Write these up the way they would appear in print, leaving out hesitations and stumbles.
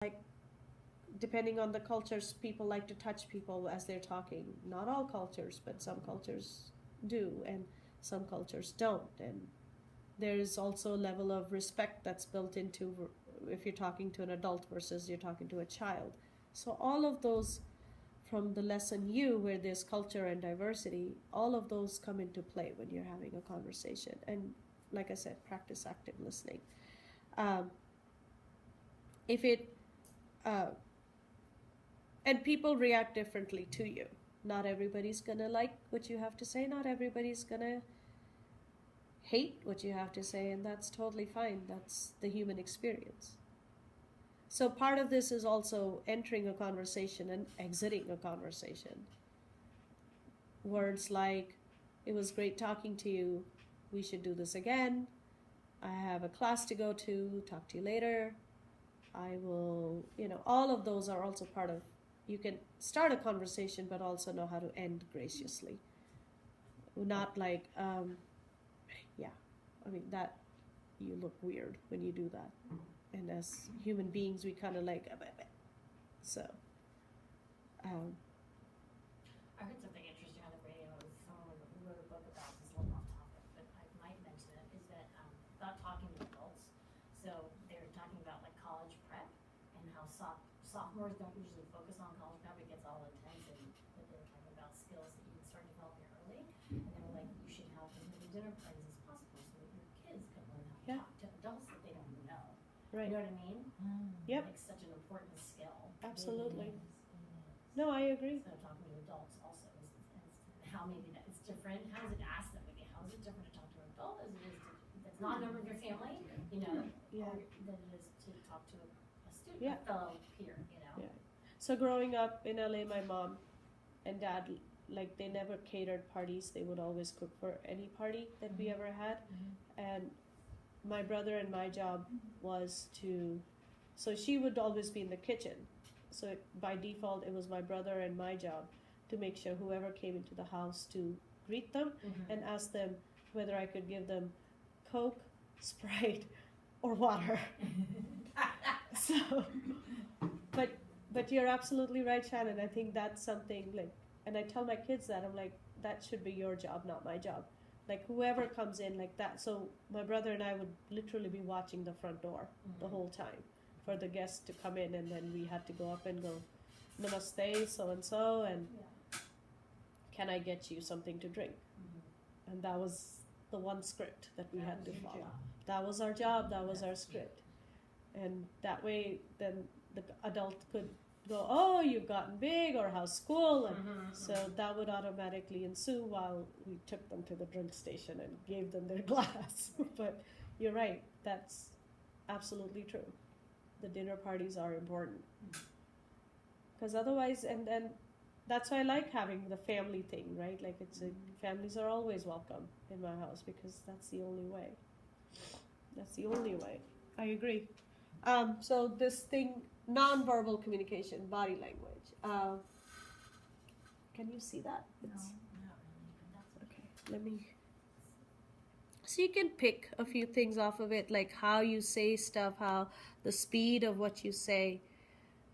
like, depending on the cultures, people like to touch people as they're talking. Not all cultures, but some cultures do, and some cultures don't. And there's also a level of respect that's built into if you're talking to an adult versus you're talking to a child. So all of those, from the lesson U, where there's culture and diversity, all of those come into play when you're having a conversation. And like I said, practice active listening. Um, if it uh, and people react differently to you. Not everybody's gonna like what you have to say. Not everybody's gonna hate what you have to say, and that's totally fine. That's the human experience. So part of this is also entering a conversation and exiting a conversation. Words like, it was great talking to you, we should do this again, I have a class to go to, talk to you later, I will, all of those are also part of, you can start a conversation but also know how to end graciously. Not like, yeah, I mean, that, you look weird when you do that. And as human beings, we kind of like, so. Um, I heard something interesting on the radio. It was someone who wrote a book about this, a little off topic, but I might mention it, is that about talking to adults. So they were talking about like college prep and how sophomores don't usually focus on college prep. It gets all intense, and that they were talking about skills that you can start developing early. And they were like, you should have as many dinner parties as possible so that your kids can learn how to Yeah. talk to adults that they don't know. right. You know what I mean? Yep. Like such an important skill. Absolutely. It is. No, I agree. So talking to adults also is how maybe that it's different. How does it ask them maybe? How is it different to talk to an adult as it is to, that's not a member of your family, Yeah. or than it is to talk to a student, Yeah. a fellow peer, Yeah. So growing up in LA, my mom and dad, like, they never catered parties. They would always cook for any party that we ever had. And my brother and my job was to, so she would always be in the kitchen. So by default, it was my brother and my job to make sure whoever came into the house to greet them and ask them whether I could give them Coke, Sprite, or water. So, but you're absolutely right, Shannon. I think that's something like, and I tell my kids that, I'm like, that should be your job, not my job. Like, whoever comes in like that. So my brother and I would literally be watching the front door the whole time for the guests to come in, and then we had to go up and go, namaste, so and so, and can I get you something to drink? And that was the one script that we had to follow. That was our job, that was our script. And that way, then the adult could go, oh, you've gotten big, or how's school? And so that would automatically ensue while we took them to the drink station and gave them their glass. But you're right, that's absolutely true. The dinner parties are important. Because otherwise, and that's why I like having the family thing, right? Like, it's families are always welcome in my house because that's the only way. That's the only way. I agree. So this thing, nonverbal communication, body language. Can you see that? No, not really, but that's Okay. Let me. So you can pick a few things off of it, like how you say stuff, how the speed of what you say,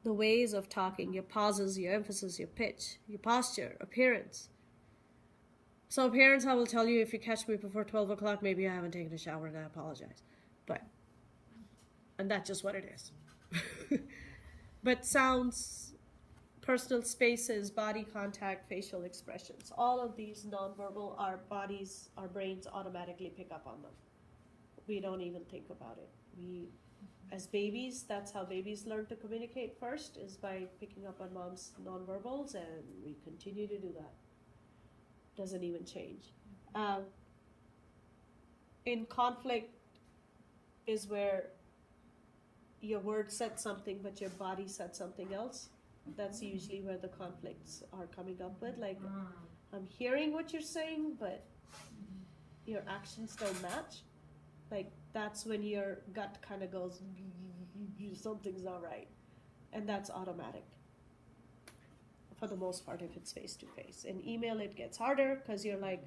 the ways of talking, your pauses, your emphasis, your pitch, your posture, appearance. So appearance, I will tell you, if you catch me before 12 o'clock, maybe I haven't taken a shower and I apologize. And that's just what it is. But sounds, personal spaces, body contact, facial expressions, all of these nonverbal, our bodies, our brains automatically pick up on them. We don't even think about it. As babies, that's how babies learn to communicate first, is by picking up on mom's nonverbals, and we continue to do that. Doesn't even change. In conflict is where your word said something, but your body said something else. That's usually where the conflicts are coming up with. Like, I'm hearing what you're saying, but your actions don't match. Like, that's when your gut kind of goes, something's not right. And that's automatic. For the most part, if it's face to face. In email, it gets harder because you're like,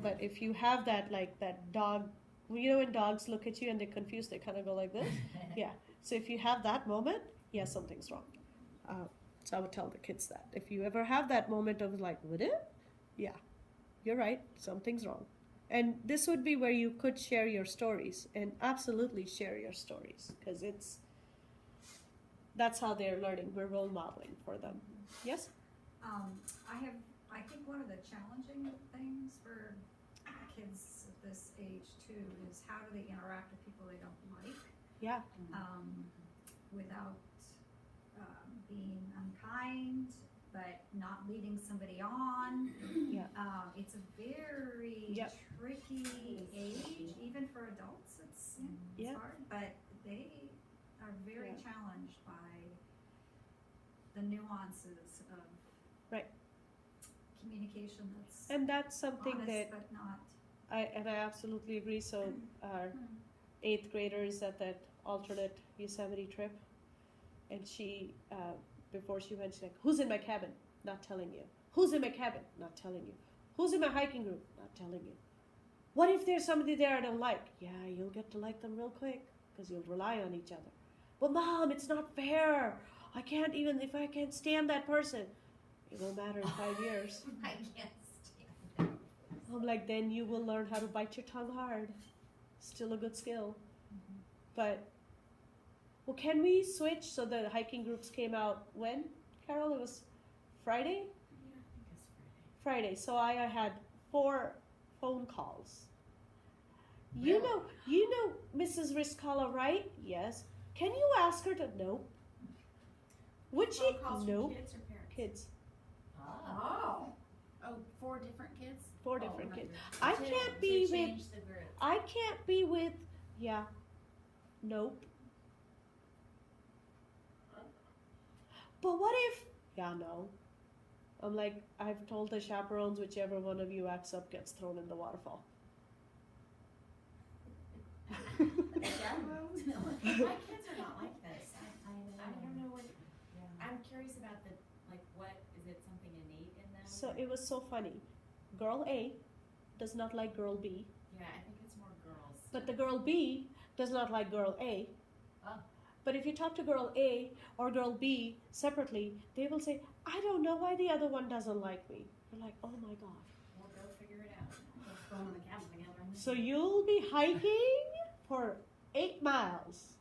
but if you have that, like that dog, when dogs look at you and they're confused, they kind of go like this. Yeah. So if you have that moment, yeah, something's wrong. So I would tell the kids that. If you ever have that moment of like, would it? Yeah, you're right, something's wrong. And this would be where you could share your stories and absolutely share your stories because that's how they're learning. We're role modeling for them. Yes? I think one of the challenging things for kids at this age too is how do they interact with people they don't like Yeah. without being unkind, but not leading somebody on. Yeah. It's a very Yep. tricky age, even for adults. It's Yeah. hard, but they are very Yeah. challenged by the nuances of Right. communication that's And that's something honest that but not. I absolutely agree. So our 8th grader is at that alternate Yosemite trip, and she before she went, she's like, "Who's in my cabin? Not telling you. Who's in my cabin? Not telling you. Who's in my hiking group? Not telling you. What if there's somebody there I don't like? Yeah, you'll get to like them real quick because you'll rely on each other. But mom, it's not fair. I can't even if I can't stand that person. It won't matter in 5 years." I can't stand it. I'm like, then you will learn how to bite your tongue hard. Still a good skill. But, well, can we switch? So the hiking groups came out when, Carol? It was Friday? Yeah, I think it's Friday. So I had 4 phone calls. Really? You know Mrs. Riscala, right? Yes. Can you ask her to? No. Would she? Phone calls from No. kids or parents? Kids. Ah. Oh, 4 different kids? 4 Oh, different okay. kids. I To- can't to be with. change the group. I can't be with. Yeah. Nope. But what if? Yeah, no. I'm like, I've told the chaperones, whichever one of you acts up gets thrown in the waterfall. My kids are not like this. I don't know what, I'm curious about the, like, what, is it something innate in them? So it was so funny. Girl A does not like girl B, Yeah, I think it's more girls. but the girl B does not like girl A. Oh. But if you talk to girl A or girl B separately, they will say, I don't know why the other one doesn't like me. You're like, oh my God. We'll go figure it out. We'll go in the cabin together. So you'll be hiking for 8 miles.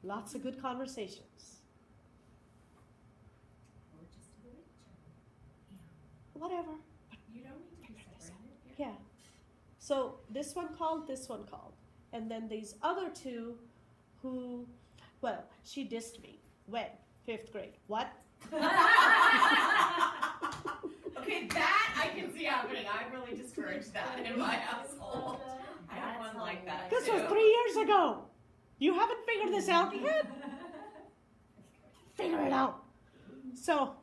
Lots of good conversations. Or just avoid each other. Whatever. You don't need to be separated. Yeah. So this one called, and then these other 2 who, well, she dissed me. When? 5th grade. What? Okay, that I can see happening. I really discourage that in my household. I have That's one like that. This was too. 3 years ago. You haven't figured this out yet? Figure it out. So,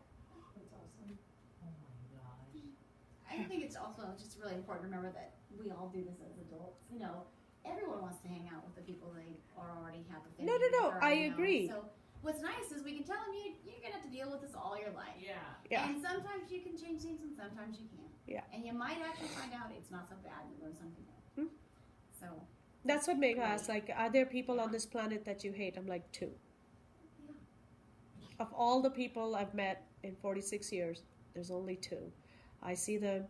I think it's also just really important to remember that we all do this as adults. You know, everyone wants to hang out with the people they already have a No, family no, with, or, I you know. agree. So what's nice is we can tell them you're gonna have to deal with this all your life. Yeah. yeah. And sometimes you can change things, and sometimes you can't. Yeah. And you might actually find out it's not so bad and learn something new. Hmm. So. That's what Megha asked. Like, are there people on this planet that you hate? I'm like, 2. Yeah. Of all the people I've met in 46 years, there's only 2. I see them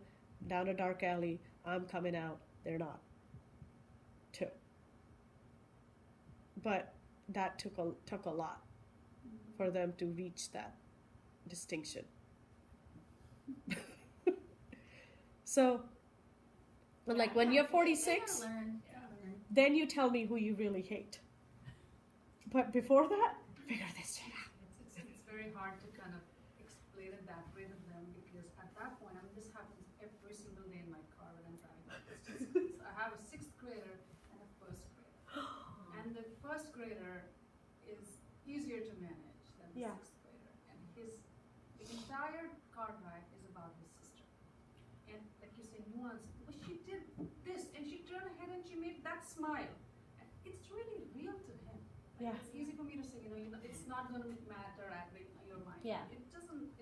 down a dark alley. I'm coming out. They're not. 2. But that took a lot for them to reach that distinction. So, but like when you're 46, Learn. then you tell me who you really hate. But before that, figure this shit out. It's very hard to kind of explain it that way to them because at that point, I mean, this happens every single day in my car when I'm driving. I have a 6th grader and a 1st grader. And the 1st grader is easier to manage than the Yeah. 6th grader. And the entire car ride is about his sister. And like you say, nuances. Well, she did this and she turned her head and she made that smile. And it's really real to him. Like, Yeah. It's easy for me to say, it's not going to matter at your mind. Yeah. It doesn't,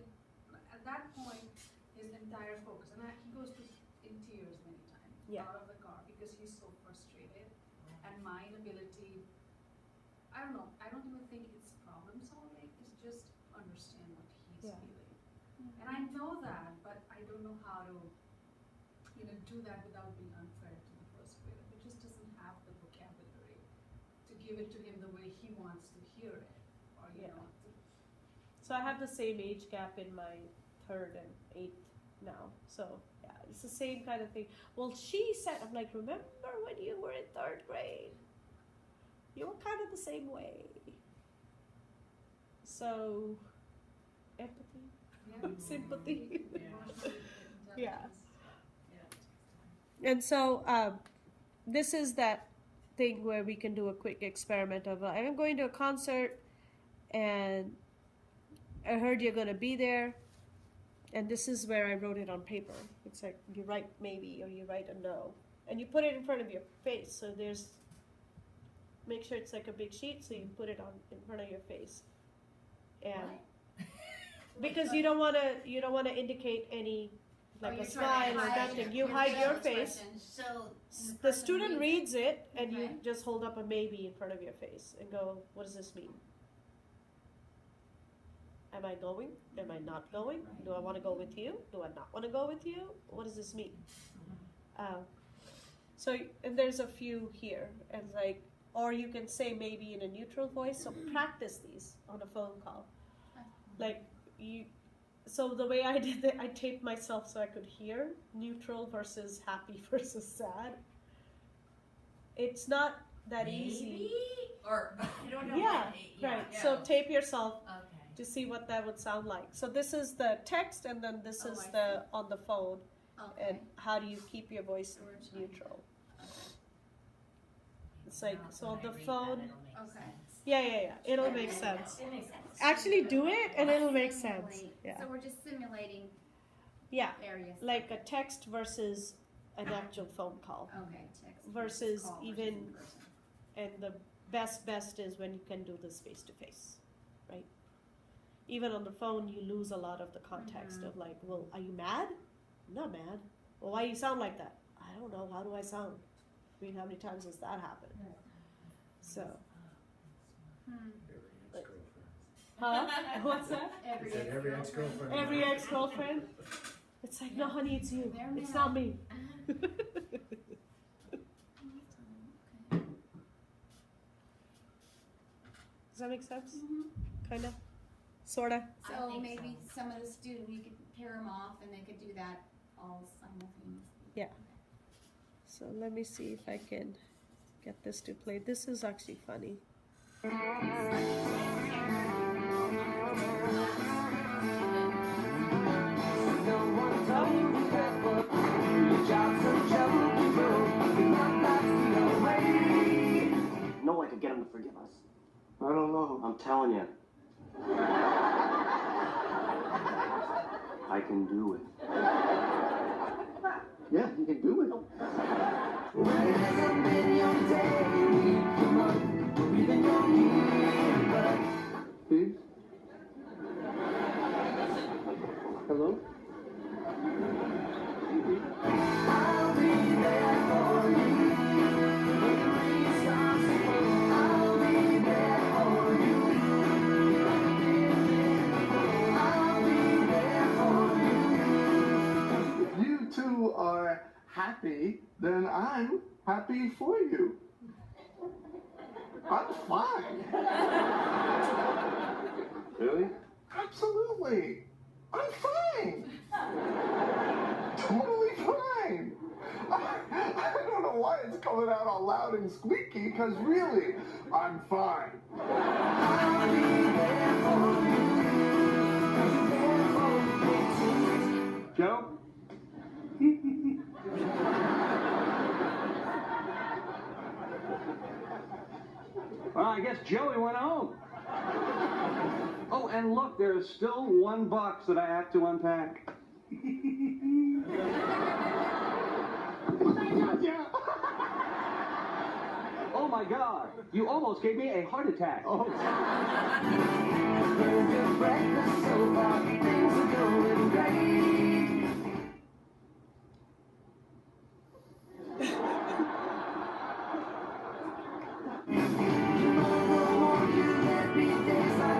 at that point, his entire focus, and he goes in tears many times Yeah. out of the car because he's so frustrated. And my inability, I don't know, I don't even think it's problem solving, it's just understand what he's Yeah. feeling. And I know that, but I don't know how to, do that without being unfair to the first grader, who just doesn't have the vocabulary to give it to him the way he wants to hear it, or, Yeah. So I have the same age gap in my 3rd and 8th now. So yeah, it's the same kind of thing. Well, she said, I'm like, remember when you were in 3rd grade? You were kind of the same way. So empathy, Yeah. sympathy. Emotional Yeah. intelligence. And so this is that thing where we can do a quick experiment of I'm going to a concert and I heard you're going to be there, and this is where I wrote it on paper. It's like you write maybe or you write a no, and you put it in front of your face. So make sure it's like a big sheet, so you put it on in front of your face, and because you don't want to indicate any like a you're smile trying to or hide nothing. your You hide your facial face. expression. So, The student reads it, and you Okay. just hold up a maybe in front of your face and go, what does this mean? Am I going? Am I not going? Do I want to go with you? Do I not want to go with you? What does this mean? And there's a few here, and or you can say maybe in a neutral voice. So practice these on a phone call. So the way I did it, I taped myself so I could hear neutral versus happy versus sad. It's not that easy. maybe? Or, I don't know. Yeah, but, right. yeah. So tape yourself Okay. to see what that would sound like. So this is the text, and then this Oh, is I the on the phone. Okay. And how do you keep your voice neutral? It's like Now, so on when the I read phone. that, it'll make Okay. sense. Yeah. It'll make sense. It makes sense. Actually, do it, and it'll make sense. Simulate. Yeah. So we're just simulating Yeah, areas. like a text versus an actual phone call. Okay, text versus call even- in person. And the best is when you can do this face to face, right? Even on the phone, you lose a lot of the context of like, well, are you mad? I'm not mad. Well, why you sound like that? I don't know. How do I sound? I mean, how many times has that happened? So, huh? What's that? Every Said every ex-girlfriend. Every ex-girlfriend? It's like, no, honey, it's you. It's not me. Does that make sense? Kinda? Sorta? I So think maybe so. some of the student, you could pair them off and they could do that all simultaneously. Yeah. So let me see if I can get this to play. This is actually funny. No way to get him to forgive us. I don't know. I'm telling you. I can do it. Yeah, you can do it. Steve? Hello? If you two are happy, then I'm happy for you. I'm fine. Really? Absolutely. I'm fine. Totally fine. I don't know why it's coming out all loud and squeaky, because really, I'm fine. Joe? Well, I guess Joey went home. Oh, and look, there's still one box that I have to unpack. Yeah. Oh my God, you almost gave me a heart attack. Oh.